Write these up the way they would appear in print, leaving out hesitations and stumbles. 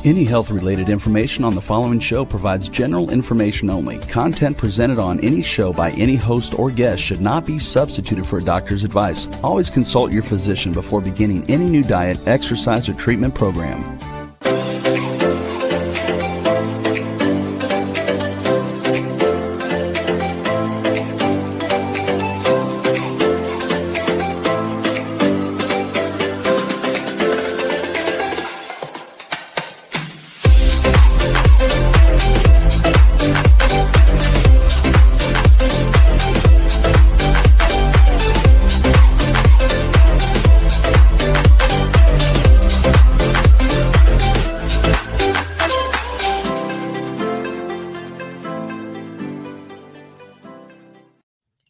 Any health-related information on the following show provides general information only. Content presented on any show by any host or guest should not be substituted for a doctor's advice. Always consult your physician before beginning any new diet, exercise, or treatment program.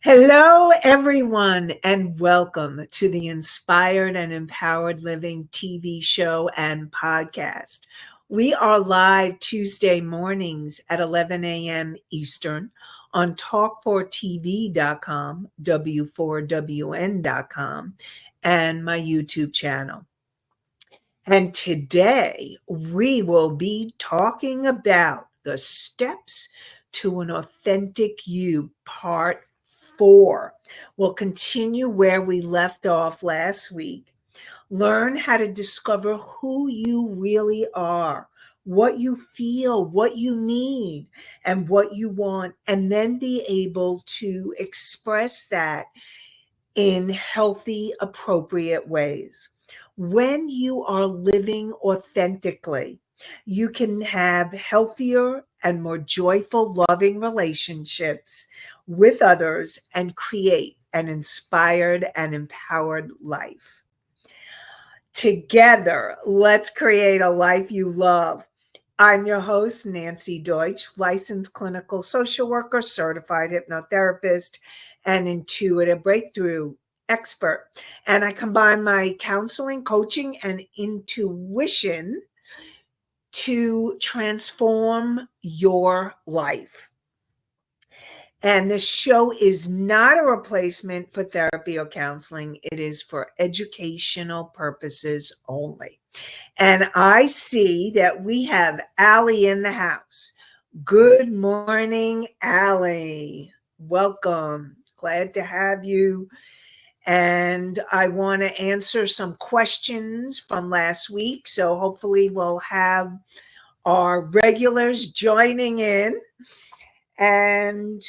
Hello, everyone, and welcome to the Inspired and Empowered Living TV show and podcast. We are live Tuesday mornings at 11 a.m. Eastern on talk4tv.com, w4wn.com, and my YouTube channel. And today we will be talking about the steps to an authentic you, part 4. We'll continue where we left off last week. Learn how to discover who you really are, what you feel, what you need, and what you want, and then be able to express that in healthy, appropriate ways. When you are living authentically, you can have healthier and more joyful, loving relationships with others and create an inspired and empowered life. Together, let's create a life you love. I'm your host, Nanci Deutsch, licensed clinical social worker, certified hypnotherapist, and intuitive breakthrough expert. And I combine my counseling, coaching, and intuition to transform your life. And the show is not a replacement for therapy or counseling. It is for educational purposes only. And I see that we have Allie in the house. Good morning, Allie. Welcome. Glad to have you. And I want to answer some questions from last week. So hopefully we'll have our regulars joining in. And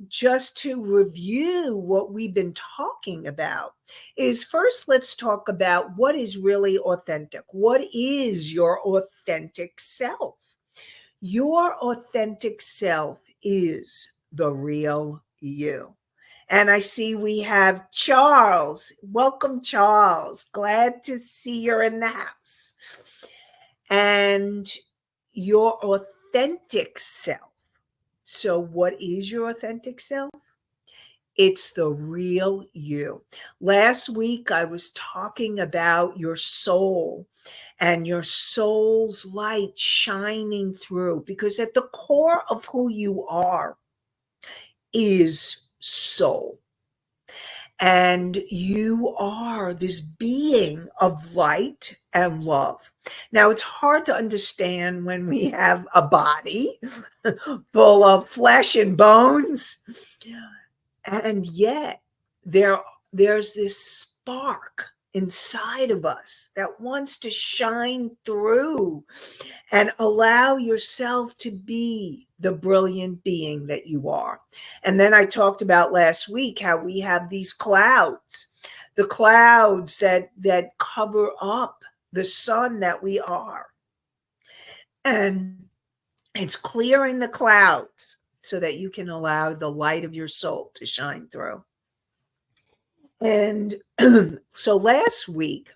just to review what we've been talking about is first, let's talk about what is really authentic. What is your authentic self? Your authentic self is the real you. And I see we have Charles. Welcome, Charles. Glad to see you're in the house. And your authentic self. So what is your authentic self? It's the real you. Last week, I was talking about your soul and your soul's light shining through, because at the core of who you are is soul. And you are this being of light and love. Now, it's hard to understand when we have a body full of flesh and bones. And yet there's this spark inside of us that wants to shine through and allow yourself to be the brilliant being that you are. And then I talked about last week how we have these clouds, the clouds that cover up the sun that we are. And it's clearing the clouds so that you can allow the light of your soul to shine through. And so last week,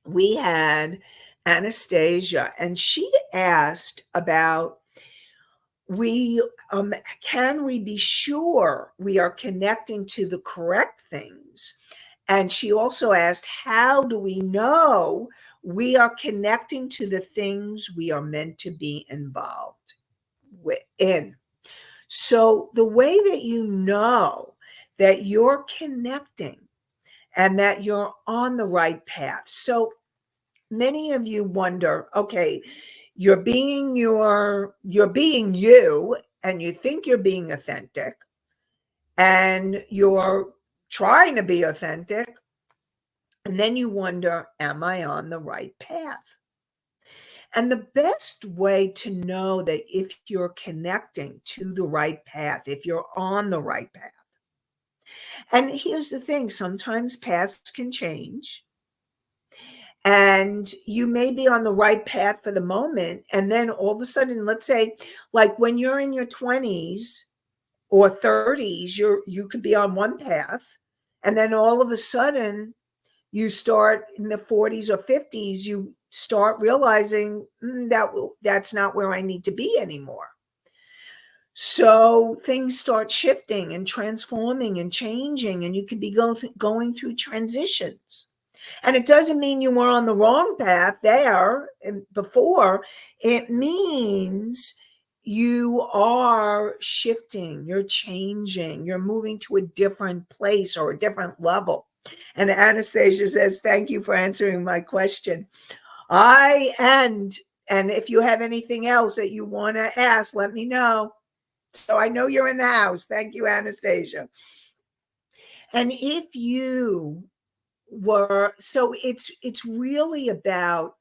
we had Anastasia, and she asked about can we be sure we are connecting to the correct things? And she also asked, how do we know we are connecting to the things we are meant to be involved in? So the way that you know that you're connecting and that you're on the right path. So many of you wonder, okay, you're being you, and you think you're being authentic, and you're trying to be authentic, and then you wonder, am I on the right path? And the best way to know that if you're connecting to the right path, if you're on the right path, and here's the thing, sometimes paths can change, and you may be on the right path for the moment, and then all of a sudden, let's say, like when you're in your 20s or 30s, you could be on one path, and then all of a sudden you start in the 40s or 50s, you start realizing that's not where I need to be anymore. So things start shifting and transforming and changing, and you could be going through transitions. And it doesn't mean you were on the wrong path there and before. It means you are shifting, you're changing, you're moving to a different place or a different level. And Anastasia says, thank you for answering my question. And if you have anything else that you want to ask, let me know. So I know you're in the house. Thank you, Anastasia. And if you so it's really about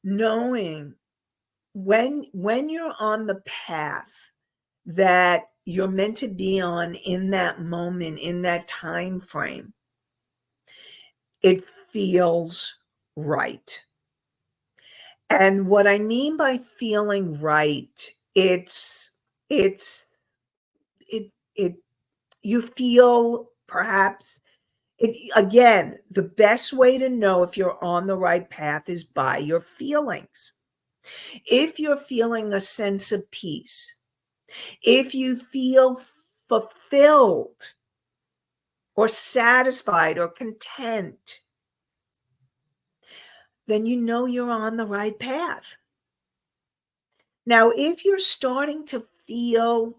knowing when you're on the path that you're meant to be on in that moment, in that time frame, it feels right. And what I mean by feeling right, it's it you feel perhaps it again, the best way to know if you're on the right path is by your feelings. If you're feeling a sense of peace, if you feel fulfilled or satisfied or content, then you know you're on the right path. Now, if you're starting to feel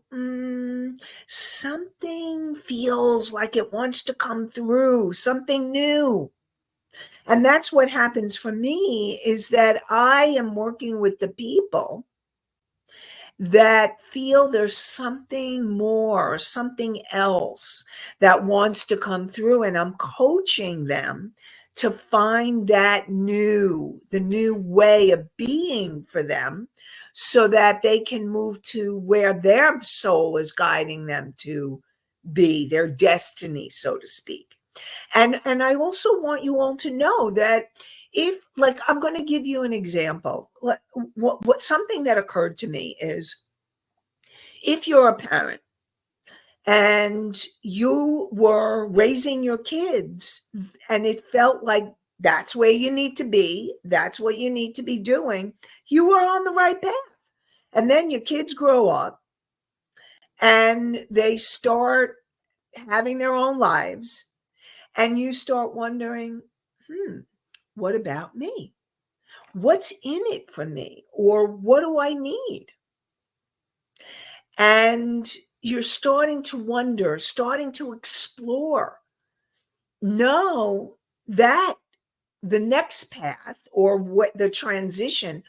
something feels like it wants to come through, something new. And that's what happens for me is that I am working with the people that feel there's something more, something else that wants to come through. And I'm coaching them to find the new way of being for them so that they can move to where their soul is guiding them to be, their destiny, so to speak. And I also want you all to know that if, like, I'm going to give you an example. What something that occurred to me is if you're a parent and you were raising your kids and it felt like that's where you need to be, that's what you need to be doing, you are on the right path. And then your kids grow up and they start having their own lives, and you start wondering, what about me? What's in it for me? Or what do I need? And you're starting to wonder, starting to explore. Know that the next path or what the transition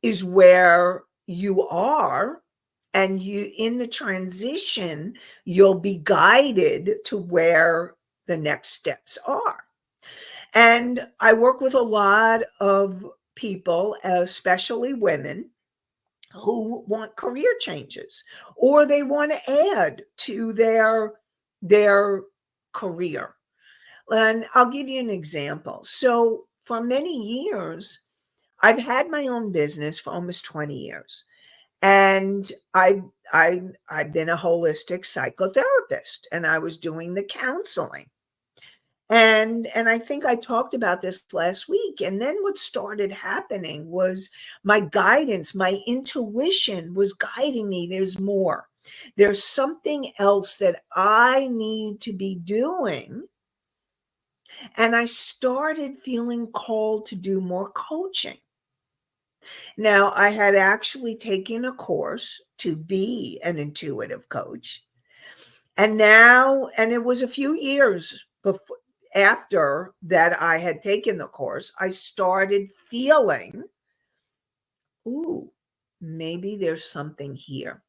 is where you are, and you in the transition you'll be guided to where the next steps are. And I work with a lot of people, especially women, who want career changes, or they want to add to their career. And I'll give you an example. So for many years, I've had my own business for almost 20 years. And I've been a holistic psychotherapist, and I was doing the counseling. And I think I talked about this last week. And then what started happening was my guidance, my intuition was guiding me. There's more. There's something else that I need to be doing. And I started feeling called to do more coaching. Now, I had actually taken a course to be an intuitive coach. And it was a few years before. after that I had taken the course, I started feeling, ooh, maybe there's something here.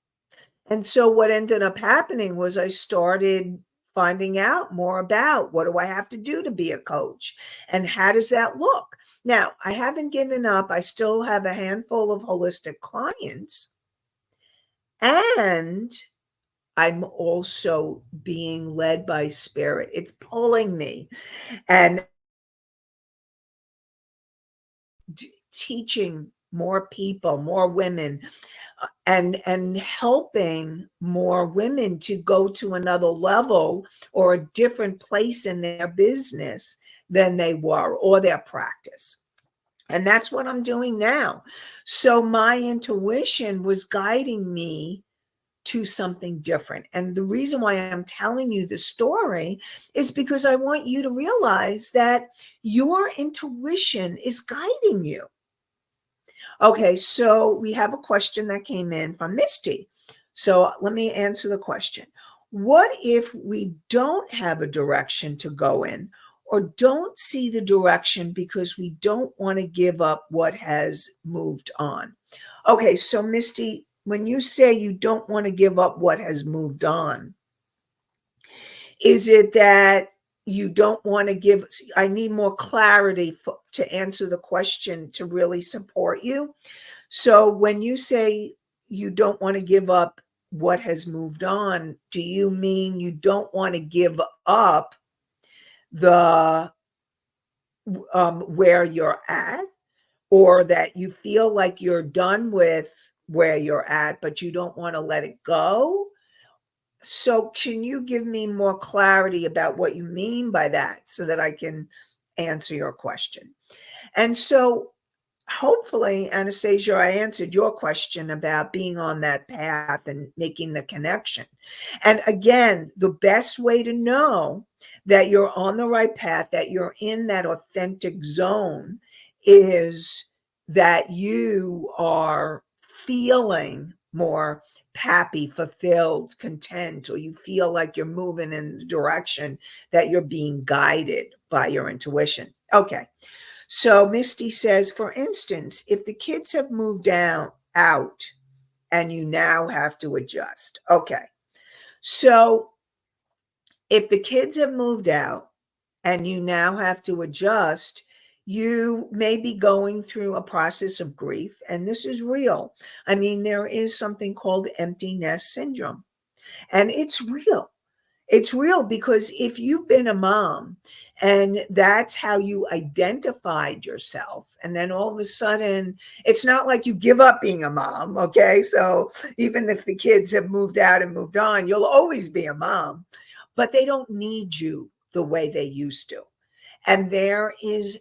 And so what ended up happening was I started finding out more about what do I have to do to be a coach and how does that look? Now, I haven't given up. I still have a handful of holistic clients, and I'm also being led by spirit. It's pulling me and teaching more people, more women, and helping more women to go to another level or a different place in their business than they were, or their practice. And that's what I'm doing now. So my intuition was guiding me to something different. And the reason why I'm telling you the story is because I want you to realize that your intuition is guiding you. Okay, so we have a question that came in from Misty. So let me answer the question. What if we don't have a direction to go in, or don't see the direction because we don't want to give up what has moved on? Okay, so Misty, when you say you don't want to give up what has moved on, is it that you don't want to give? I need more clarity to answer the question to really support you. So when you say you don't want to give up what has moved on, do you mean you don't want to give up the where you're at, or that you feel like you're done with where you're at, but you don't want to let it go? So can you give me more clarity about what you mean by that so that I can answer your question? And so hopefully, Anastasia, I answered your question about being on that path and making the connection. And again, the best way to know that you're on the right path, that you're in that authentic zone, is that you are feeling more happy, fulfilled, content, or you feel like you're moving in the direction that you're being guided by your intuition. Okay. So Misty says, for instance, if the kids have moved out and you now have to adjust. Okay. So if the kids have moved out and you now have to adjust, you may be going through a process of grief. And this is real. I mean, there is something called empty nest syndrome, and it's real. It's real because if you've been a mom and that's how you identified yourself, and then all of a sudden, it's not like you give up being a mom, okay? So even if the kids have moved out and moved on, you'll always be a mom, but they don't need you the way they used to. And there is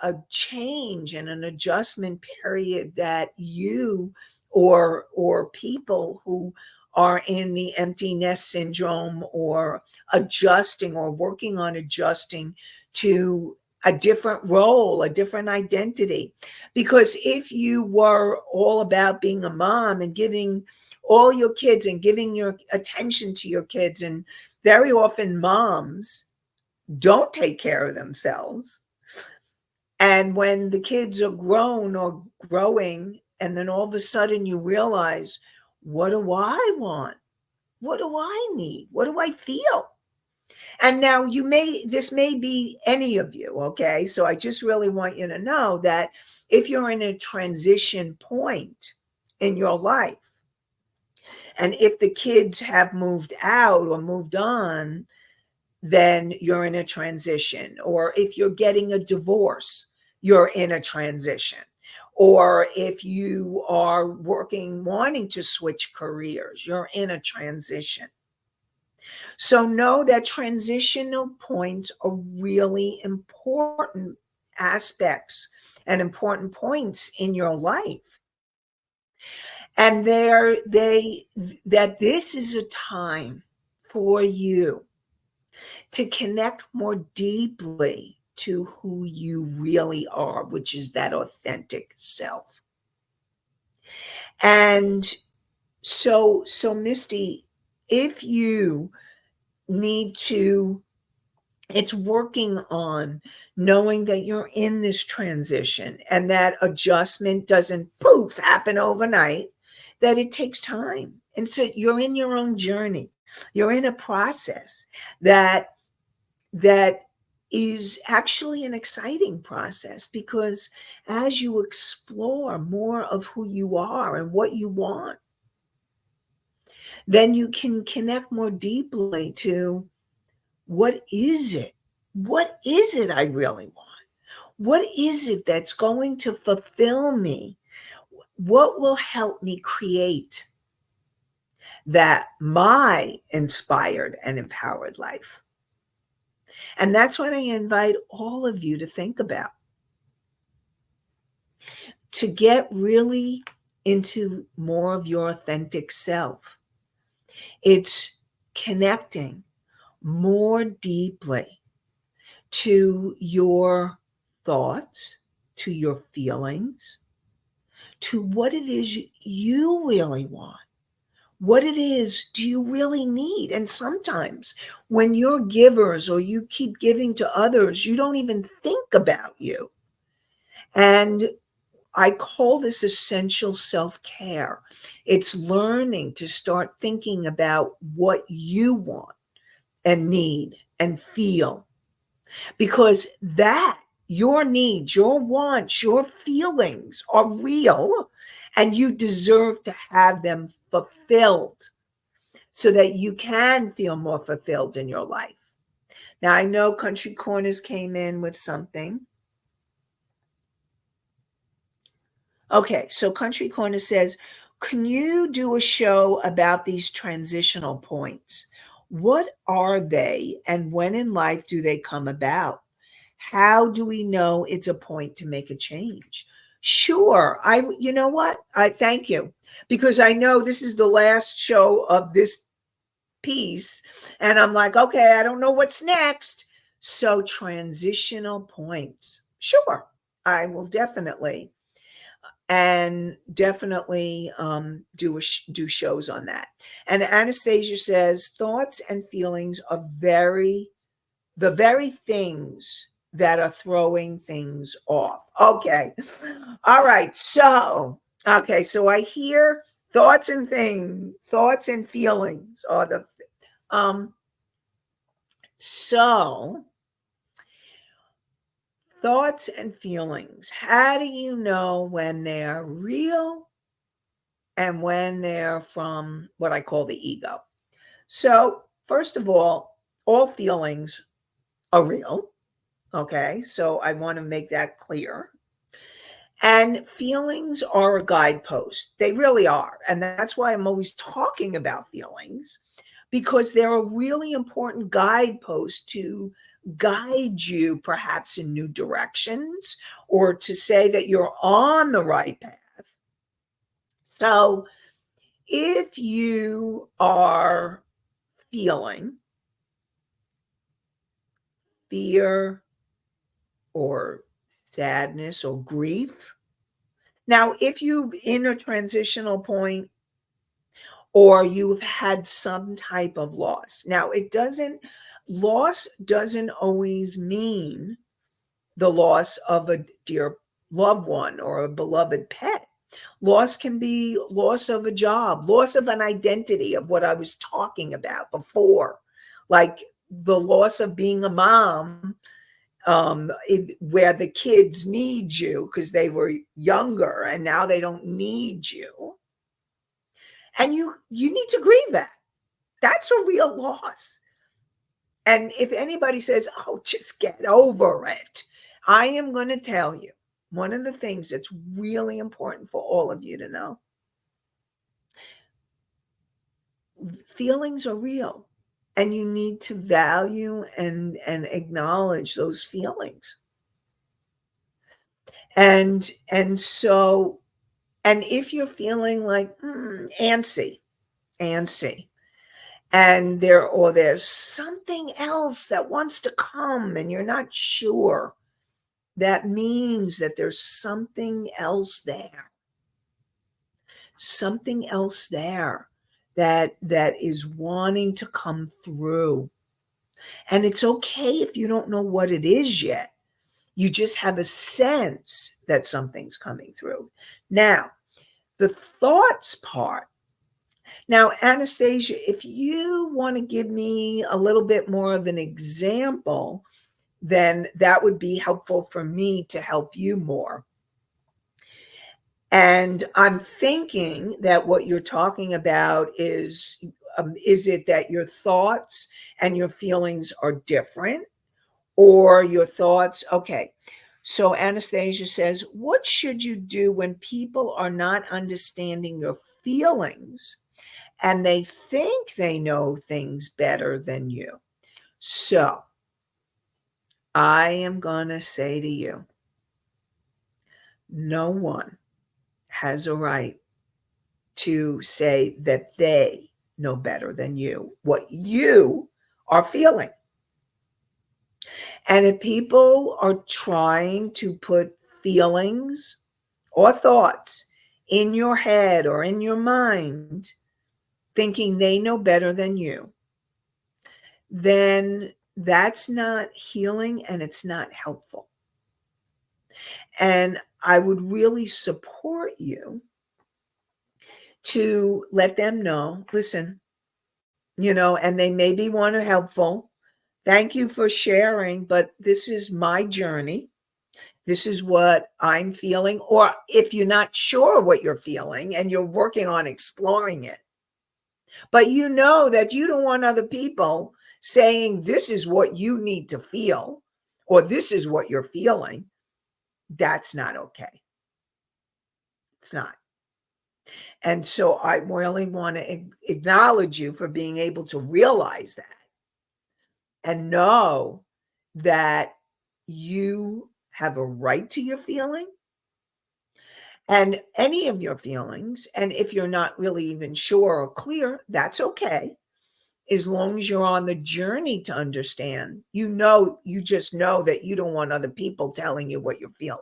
a change and an adjustment period that you or people who are in the empty nest syndrome, or adjusting or working on adjusting to a different role, a different identity. Because if you were all about being a mom and giving all your kids and giving your attention to your kids, and very often moms don't take care of themselves. And when the kids are grown or growing, and then all of a sudden you realize, what do I want? What do I need? What do I feel? And now this may be any of you, okay? So I just really want you to know that if you're in a transition point in your life, and if the kids have moved out or moved on, then you're in a transition. Or if you're getting a divorce, you're in a transition. Or if you are wanting to switch careers, you're in a transition. So know that transitional points are really important aspects and important points in your life. And that this is a time for you to connect more deeply to who you really are, which is that authentic self. And so Misty, if you need to It's working on knowing that you're in this transition and that adjustment doesn't poof happen overnight, that it takes time. And so you're in your own journey. You're in a process that that is actually an exciting process, because as you explore more of who you are and what you want, then you can connect more deeply to what is it? What is it I really want? What is it that's going to fulfill me? What will help me create that my inspired and empowered life? And that's what I invite all of you to think about, to get really into more of your authentic self. It's connecting more deeply to your thoughts, to your feelings, to what it is you really want. What it is do you really need? And sometimes when you're givers or you keep giving to others, you don't even think about you. And I call this essential self-care. It's learning to start thinking about what you want and need and feel, because that your needs, your wants, your feelings are real, and you deserve to have them fulfilled so that you can feel more fulfilled in your life. Now, I know Country Corners came in with something. Okay, so Country Corner says, can you do a show about these transitional points? What are they, and when in life do they come about? How do we know it's a point to make a change? Sure. You know what? I thank you, because I know this is the last show of this piece, and I'm like, okay, I don't know what's next. So transitional points. Sure. I will definitely do shows on that. And Anastasia says thoughts and feelings are the very things that are throwing things off. Okay. All right. So, okay. So I hear thoughts and feelings are um, so thoughts and feelings. How do you know when they're real and when they're from what I call the ego? So, first of all feelings are real. Okay. So I want to make that clear. And feelings are a guidepost. They really are. And that's why I'm always talking about feelings, because they're a really important guidepost to guide you perhaps in new directions, or to say that you're on the right path. So if you are feeling fear or sadness or grief, now if you in a transitional point, or you've had some type of loss. Now, loss doesn't always mean the loss of a dear loved one or a beloved pet. Loss can be loss of a job, loss of an identity, of what I was talking about before, like the loss of being a mom, where the kids need you because they were younger and now they don't need you. And you need to grieve that. That's a real loss. And if anybody says, oh, just get over it, I am going to tell you one of the things that's really important for all of you to know: feelings are real, and you need to value and acknowledge those feelings. And if you're feeling like antsy, and there's something else that wants to come and you're not sure, that means that there's something else there that is wanting to come through. And it's okay if you don't know what it is yet. You just have a sense that something's coming through. Now, the thoughts part. Now, Anastasia, if you want to give me a little bit more of an example, then that would be helpful for me to help you more. And I'm thinking that what you're talking about is it that your thoughts and your feelings are different, or your thoughts? Okay. So Anastasia says, what should you do when people are not understanding your feelings and they think they know things better than you? So I am going to say to you, no one has a right to say that they know better than you what you are feeling. And if people are trying to put feelings or thoughts in your head or in your mind, thinking they know better than you, then that's not healing and it's not helpful. And I would really support you to let them know, listen, and they maybe want to helpful. Thank you for sharing, but this is my journey. This is what I'm feeling. Or if you're not sure what you're feeling and you're working on exploring it, but you know that you don't want other people saying this is what you need to feel or this is what you're feeling, that's not okay. It's not. And so I really want to acknowledge you for being able to realize that and know that you have a right to your feeling and any of your feelings. And if you're not really even sure or clear, that's okay. As long as you're on the journey to understand, you just know that you don't want other people telling you what you're feeling.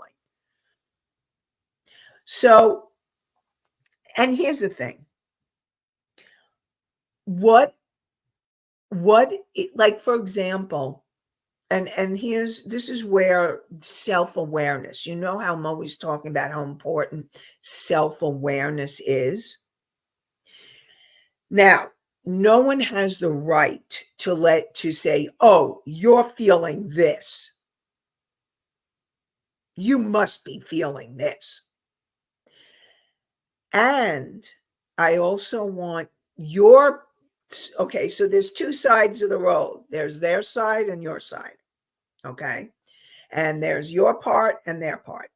So, and here's the thing. Like, for example, and this is where self-awareness, how I'm always talking about how important self-awareness is. Now, no one has the right to say, oh, you're feeling this. You must be feeling this. And I also want okay, so there's two sides of the road. There's their side and your side. Okay. And there's your part and their part.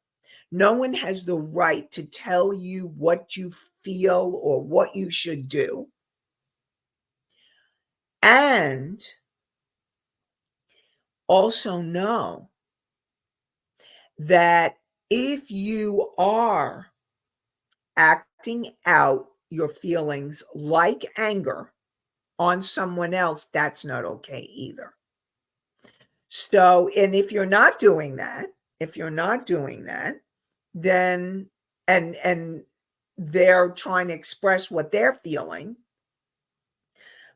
No one has the right to tell you what you feel or what you should do. And also know that if you are acting out your feelings like anger on someone else, that's not okay either. So, and if you're not doing that, then and they're trying to express what they're feeling,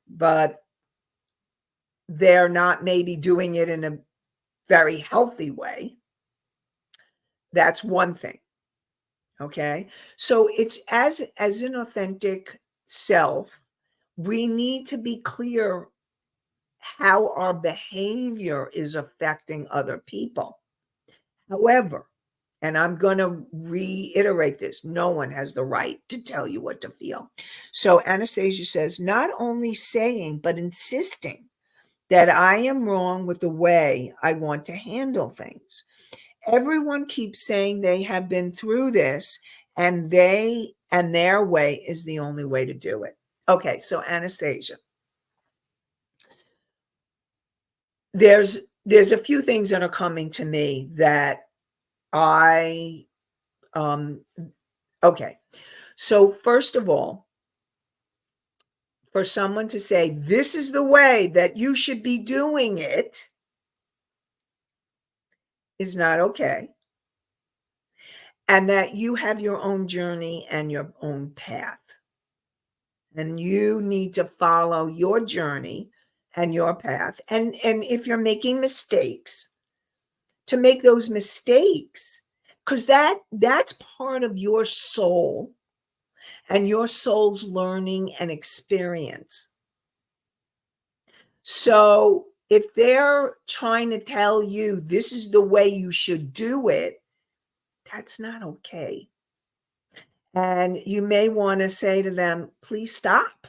but they're not maybe doing it in a very healthy way, that's one thing. Okay. So it's as an authentic self, we need to be clear how our behavior is affecting other people. However, and I'm going to reiterate this, no one has the right to tell you what to feel. So Anastasia says, not only saying, but insisting that I am wrong with the way I want to handle things. Everyone keeps saying they have been through this and their way is the only way to do it. Okay, so Anastasia, there's a few things that are coming to me that okay. So first of all, for someone to say, this is the way that you should be doing it is not okay. And that you have your own journey and your own path. And you need to follow your journey and your path. And if you're making mistakes, to make those mistakes, because that's part of your soul and your soul's learning and experience. So if they're trying to tell you this is the way you should do it, that's not okay. And you may want to say to them, please stop.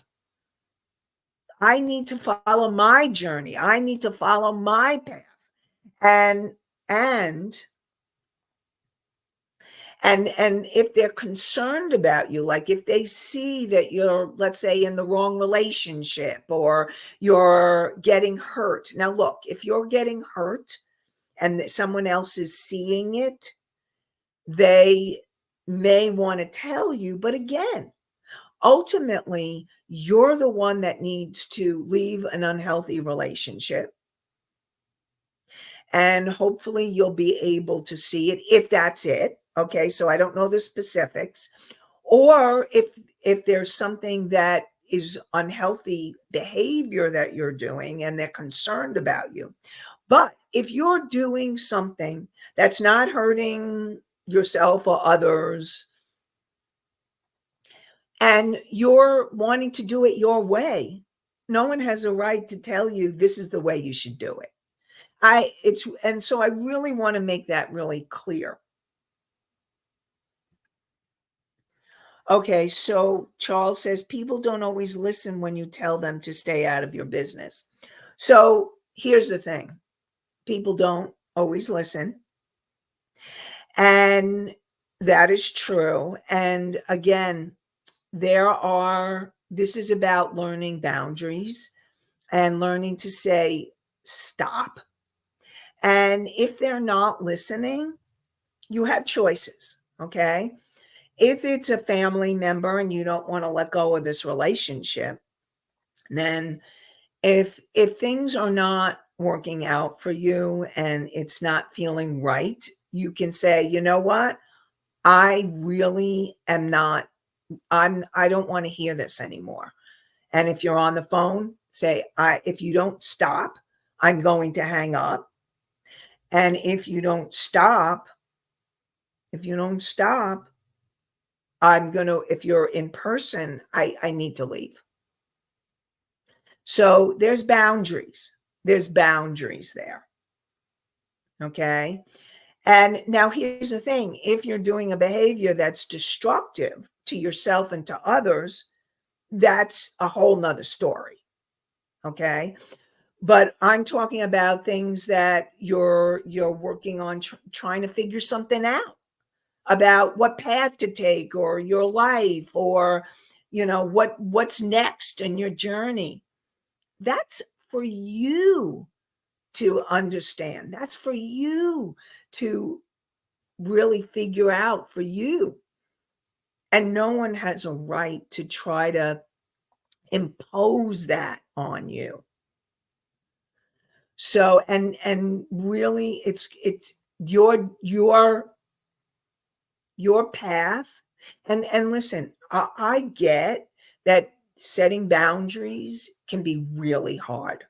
I need to follow my journey. I need to follow my path. And if they're concerned about you, like if they see that you're, let's say, in the wrong relationship or you're getting hurt. Now, look, if you're getting hurt and someone else is seeing it, they may want to tell you. But again, ultimately, you're the one that needs to leave an unhealthy relationship. And hopefully you'll be able to see it if that's it. Okay, so I don't know the specifics. Or if there's something that is unhealthy behavior that you're doing and they're concerned about you. But if you're doing something that's not hurting yourself or others, and you're wanting to do it your way, no one has a right to tell you this is the way you should do it. And so I really want to make that really clear. Okay, so Charles says people don't always listen when you tell them to stay out of your business. So here's the thing. People don't always listen. And that is true. And again, this is about learning boundaries and learning to say stop. And if they're not listening, you have choices, okay? If it's a family member and you don't want to let go of this relationship, then if things are not working out for you and it's not feeling right, you can say, you know what? I really am not, I don't want to hear this anymore. And if you're on the phone, say, if you don't stop, I'm going to hang up. And if you don't stop, if you're in person, I need to leave. So there's boundaries. There's boundaries there. Okay. And now here's the thing. If you're doing a behavior that's destructive to yourself and to others, that's a whole nother story. Okay. But I'm talking about things that you're working on trying to figure something out about what path to take or your life or, what's next in your journey. That's for you to understand. That's for you to really figure out for you. And no one has a right to try to impose that on you. So, and really it's your path. And listen, I get that setting boundaries can be really hard.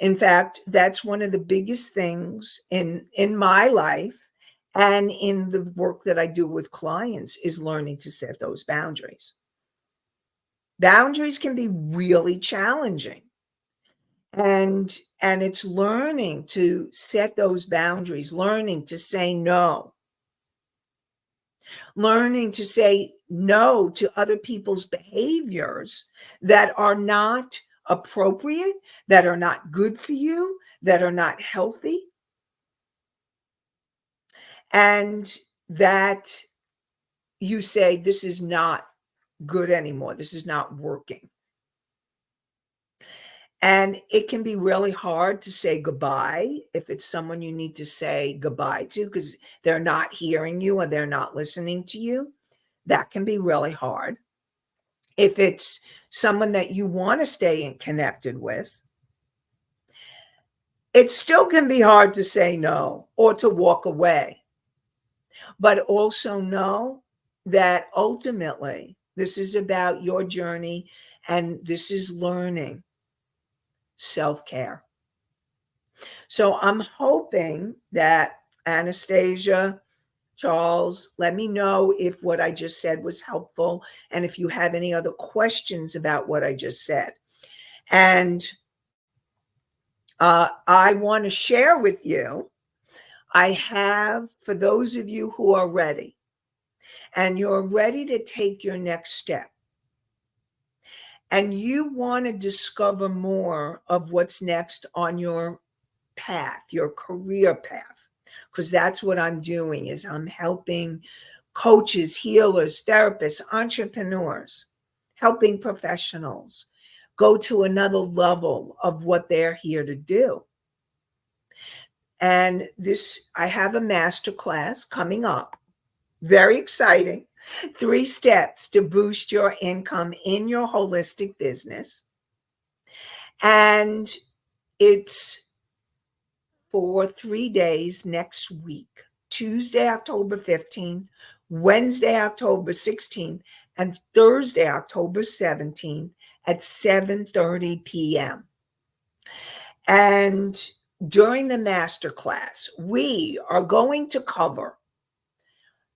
In fact, that's one of the biggest things in my life and in the work that I do with clients is learning to set those boundaries. Boundaries can be really challenging. And it's learning to set those boundaries, learning to say no. Learning to say no to other people's behaviors that are not appropriate, that are not good for you, that are not healthy, and that you say, this is not good anymore. This is not working. And it can be really hard to say goodbye if it's someone you need to say goodbye to because they're not hearing you or they're not listening to you. That can be really hard. If it's someone that you want to stay connected with, it still can be hard to say no or to walk away. But also know that ultimately this is about your journey and this is learning. self-care. So I'm hoping that Anastasia, Charles, let me know if what I just said was helpful and if you have any other questions about what I just said. And I want to share with you, I have, for those of you who are ready, and you're ready to take your next step, and you want to discover more of what's next on your path, your career path, because that's what I'm doing, is I'm helping coaches, healers, therapists, entrepreneurs, helping professionals go to another level of what they're here to do. And I have a masterclass coming up, very exciting. 3 steps to boost your income in your holistic business. And it's for 3 days next week, Tuesday, October 15th, Wednesday, October 16th, and Thursday, October 17th at 7:30 p.m. And during the masterclass, we are going to cover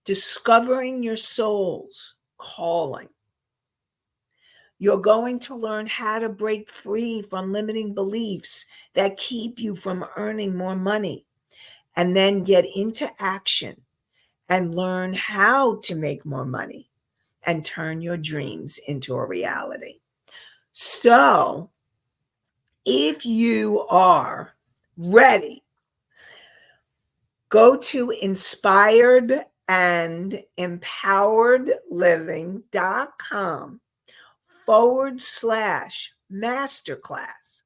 discovering your soul's calling. You're going to learn how to break free from limiting beliefs that keep you from earning more money, and then get into action and learn how to make more money and turn your dreams into a reality. So, if you are ready, go to inspiredandempoweredliving.com/masterclass.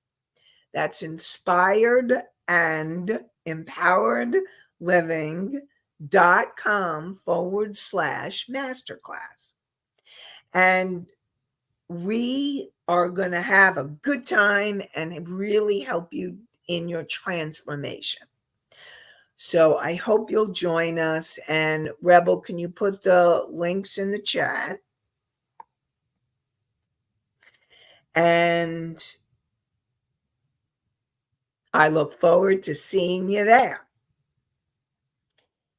That's inspiredandempoweredliving.com/masterclass. And we are going to have a good time and really help you in your transformation. So I hope you'll join us. And Rebel, can you put the links in the chat? And I look forward to seeing you there.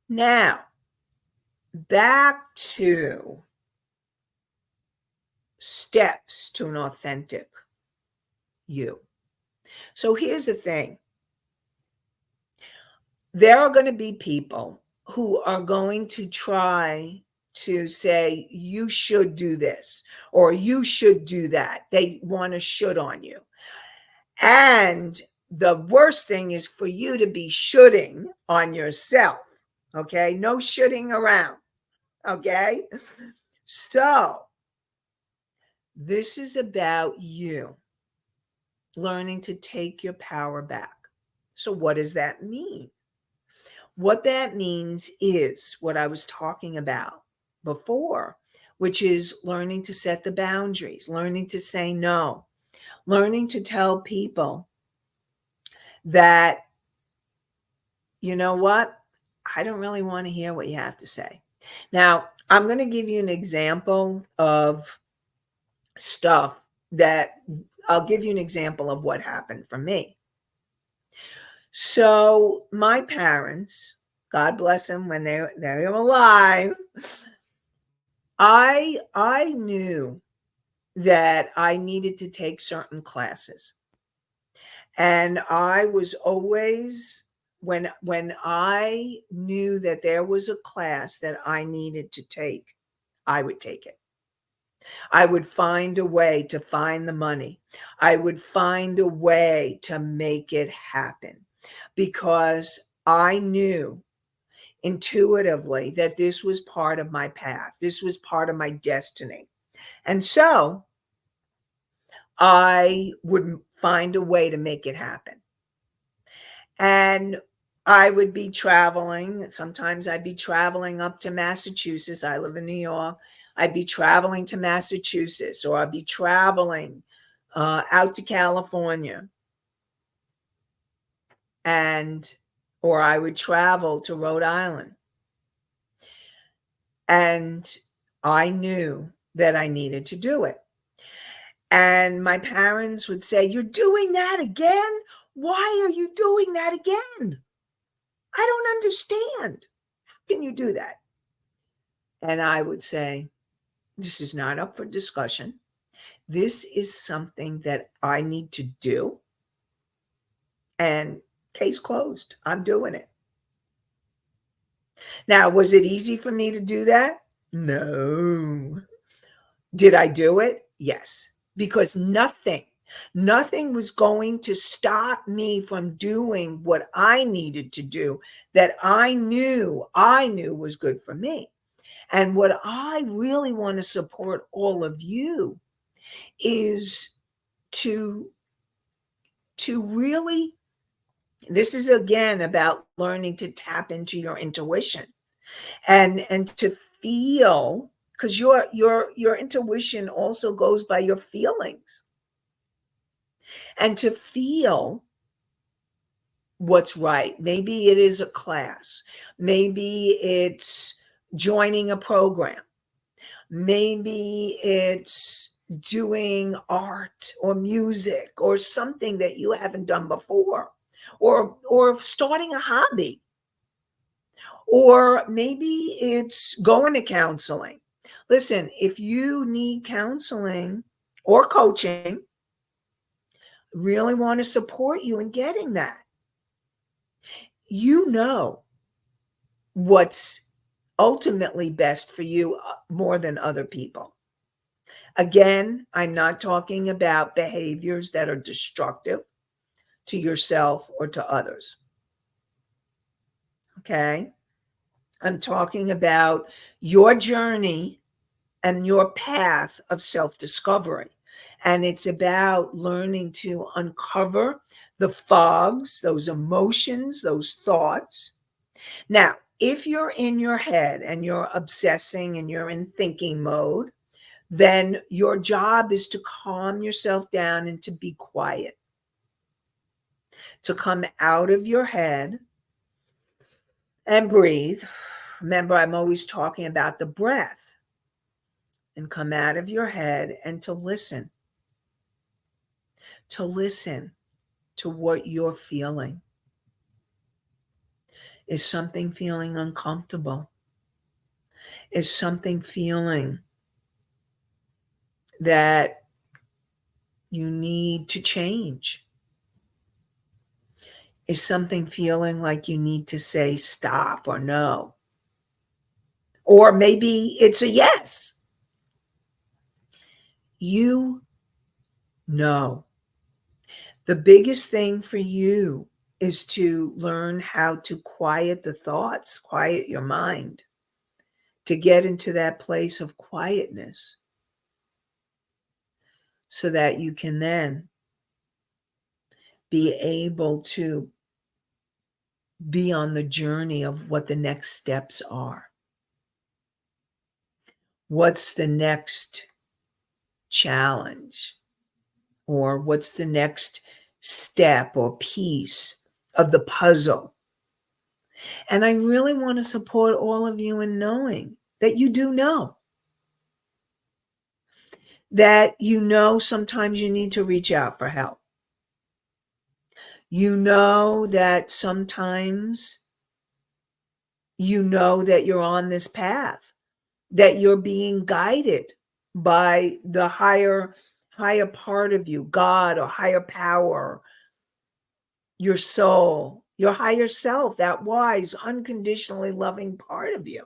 Now, back to steps to an authentic you. So here's the thing. There are going to be people who are going to try to say, you should do this, or you should do that. They want to should on you. And the worst thing is for you to be shoulding on yourself. Okay? No shoulding around. Okay? So, this is about you learning to take your power back. So, what does that mean? What that means is what I was talking about before, which is learning to set the boundaries, learning to say no, learning to tell people that, you know what, I don't really want to hear what you have to say. Now, I'm going to give you an example of stuff that I'll give you an example of what happened for me. So my parents, God bless them when they're alive, I knew that I needed to take certain classes. And I was always, when I knew that there was a class that I needed to take, I would take it. I would find a way to find the money. I would find a way to make it happen, because I knew intuitively that this was part of my path. This was part of my destiny. And so I would find a way to make it happen. And I would be traveling. Sometimes I'd be traveling up to Massachusetts. I live in New York. I'd be traveling to Massachusetts, or I'd be traveling out to California. Or I would travel to Rhode Island. And I knew that I needed to do it. And my parents would say, "You're doing that again? Why are you doing that again? I don't understand. How can you do that?" And I would say, "This is not up for discussion. This is something that I need to do. And case closed. I'm doing it." Now, was it easy for me to do that? No. Did I do it? Yes. Because nothing was going to stop me from doing what I needed to do that I knew was good for me. And what I really want to support all of you is to really, this is again about learning to tap into your intuition and to feel, because your intuition also goes by your feelings, and to feel what's right. Maybe it is a class, maybe it's joining a program, maybe it's doing art or music or something that you haven't done before, or starting a hobby, or maybe it's going to counseling. Listen, if you need counseling or coaching, really want to support you in getting that. You know what's ultimately best for you more than other people. Again, I'm not talking about behaviors that are destructive to yourself or to others. Okay? I'm talking about your journey and your path of self discovery. And it's about learning to uncover the fogs, those emotions, those thoughts. Now, if you're in your head and you're obsessing and you're in thinking mode, then your job is to calm yourself down and to be quiet, to come out of your head and breathe. Remember, I'm always talking about the breath, and come out of your head and to listen to what you're feeling. Is something feeling uncomfortable? Is something feeling that you need to change? Is something feeling like you need to say stop or no? Or maybe it's a yes. You know. The biggest thing for you is to learn how to quiet the thoughts, quiet your mind, to get into that place of quietness so that you can then be able to be on the journey of what the next steps are. What's the next challenge? Or what's the next step or piece of the puzzle? And I really want to support all of you in knowing that you do know. That you know sometimes you need to reach out for help. You know that sometimes you know that you're on this path, that you're being guided by the higher part of you, God or higher power, your soul, your higher self, that wise, unconditionally loving part of you.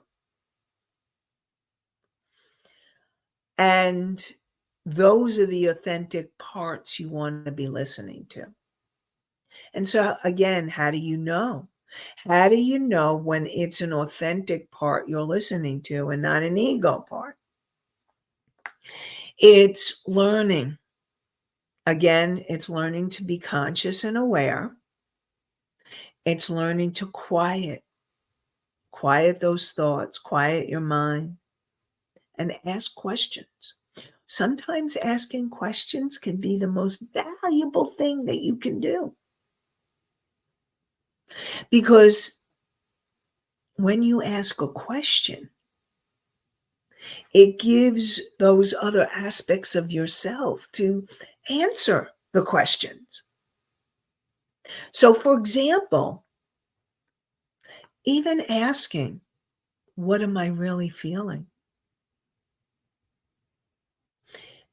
And those are the authentic parts you want to be listening to. And so, again, how do you know? How do you know when it's an authentic part you're listening to and not an ego part? It's learning. Again, it's learning to be conscious and aware. It's learning to quiet those thoughts, quiet your mind, and ask questions. Sometimes asking questions can be the most valuable thing that you can do. Because when you ask a question, It gives those other aspects of yourself to answer the questions. So, for example, even asking, what am I really feeling?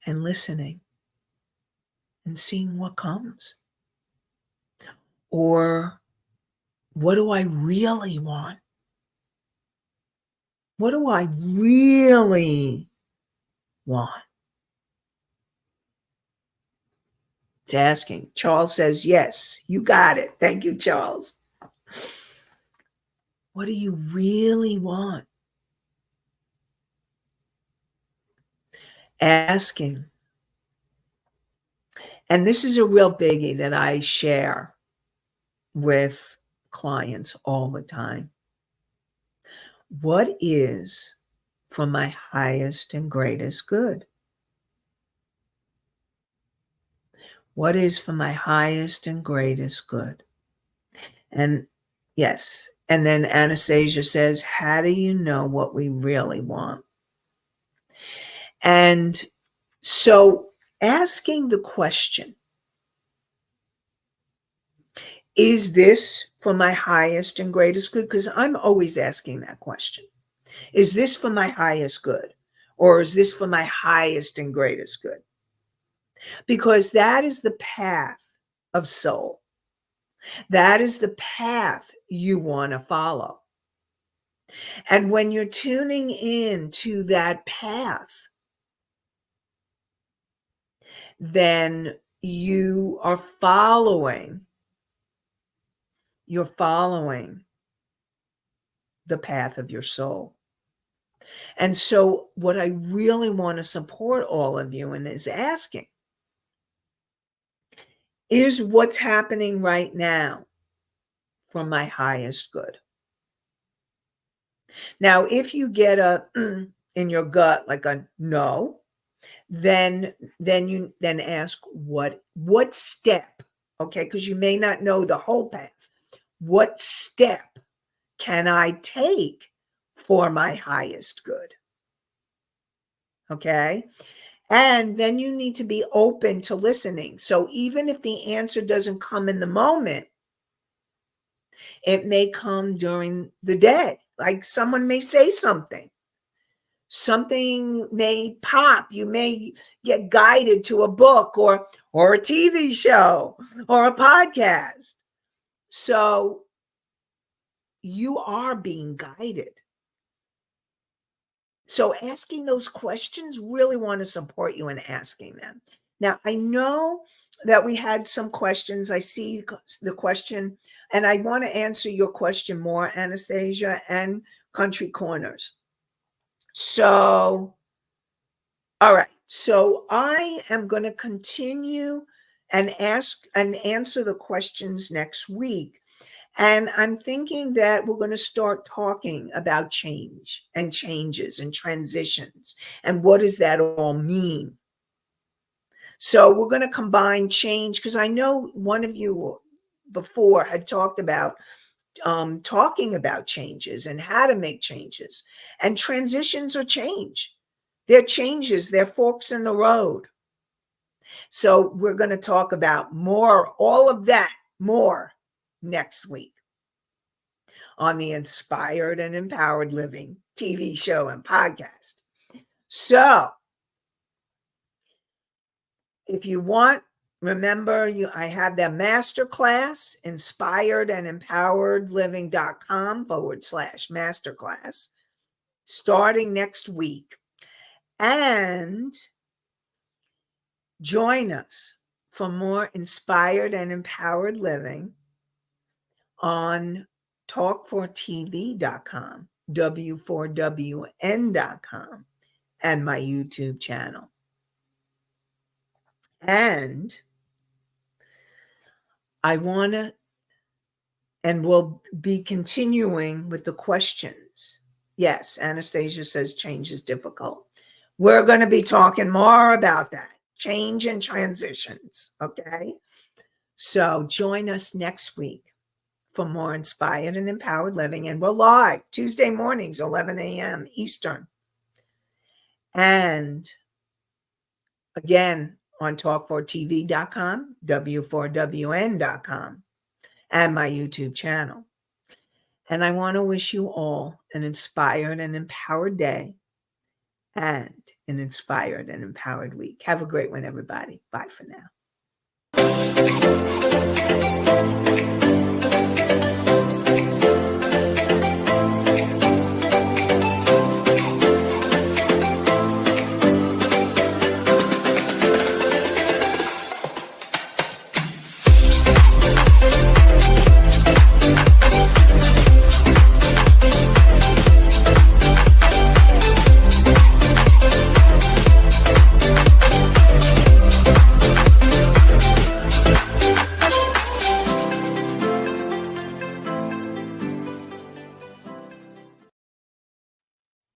And listening and seeing what comes. Or what do I really want? What do I really want? It's asking. Charles says, yes, you got it. Thank you, Charles. What do you really want? Asking. And this is a real biggie that I share with clients all the time. What is for my highest and greatest good? What is for my highest and greatest good? And yes. And then Anastasia says, how do you know what we really want? And so asking the question, is this for my highest and greatest good? Because I'm always asking that question. Is this for my highest good? Or is this for my highest and greatest good? Because that is the path of soul. That is the path you want to follow. And when you're tuning in to that path, then you're following the path of your soul. And so what I really want to support all of you in is asking, is what's happening right now for my highest good? Now, if you get a in your gut, like a no, then ask what step, okay? Because you may not know the whole path. What step can I take for my highest good? Okay. And then you need to be open to listening. So even if the answer doesn't come in the moment, it may come during the day. Like someone may say something. Something may pop. You may get guided to a book or a TV show or a podcast. So you are being guided. So asking those questions, really want to support you in asking them. Now, I know that we had some questions. I see the question, and I want to answer your question more, Anastasia, and Country Corners. So, all right. So I am going to continue and ask and answer the questions next week. And I'm thinking that we're going to start talking about change and changes and transitions. And what does that all mean? So we're going to combine change, because I know one of you before had talked about talking about changes and how to make changes. And transitions are change. They're changes. They're forks in the road. So we're going to talk about more, all of that, more next week on the Inspired and Empowered Living TV show and podcast. So if you want, remember, I have that masterclass, inspiredandempoweredliving.com/masterclass, starting next week. And join us for more inspired and empowered living on talk4tv.com, w4wn.com, and my YouTube channel. And I want to, and we'll be continuing with the questions. Yes, Anastasia says change is difficult. We're going to be talking more about that, change and transitions, okay? So join us next week for more inspired and empowered living. And we're live Tuesday mornings, 11 a.m. Eastern. And again, on talk4tv.com, w4wn.com, and my YouTube channel. And I want to wish you all an inspired and empowered day and an inspired and empowered week. Have a great one, everybody. Bye for now.